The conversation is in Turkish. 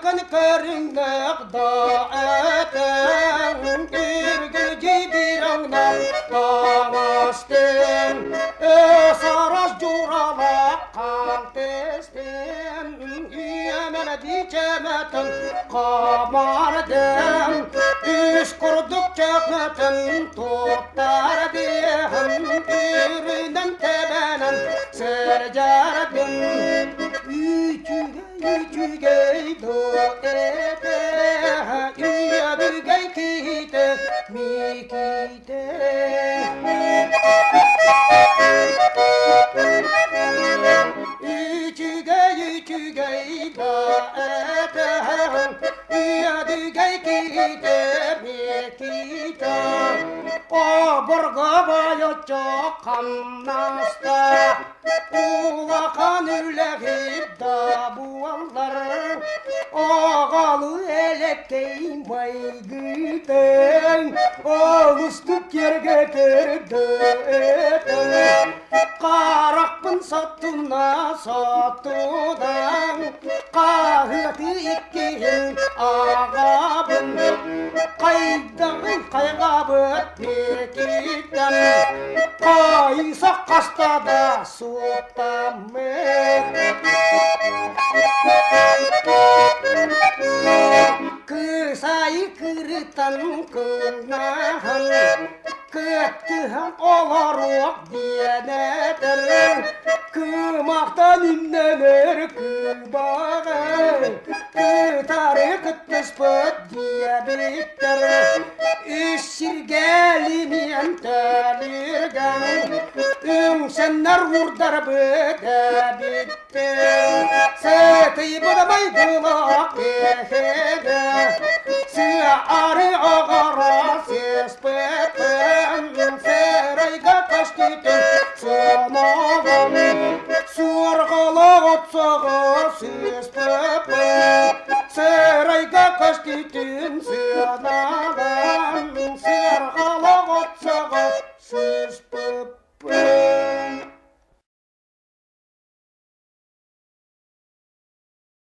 yakın körünlük dağıtın Ürgücü bir anlar damastin Saras curala kaltestin Yemen dikemetin kamardım Üç kurduk çökmetin tutar dihim Üründen tebenen sercerdim Üçügey doğete Üyebügey kite mikite Üçügey doğete Üyebügey kite mikite O burgabaya çok kamnasta Ulakan ülehip da buanlar Ağalı elektey maygıden Ağustuk yerge terden Karakpın sattuna sattudan Kahıtı ikkihin ağabın Kaydağın kaygabıt pekitten Kaysak kastada sutamet Kısayı kırıtan kınahan Kıttıhan olarok diyenedir Kımaktan inlenir kıbağa Kıtarı kıttıspıt diye bitter Üssirgeliniyen telirgen Ümsenler vurdar bıda bitter Setayı bulamay bulak ehede Siyarı ağara sespeten Serayga kaştiten sonavan Suargala otsağa sespeten Serayga kaştiten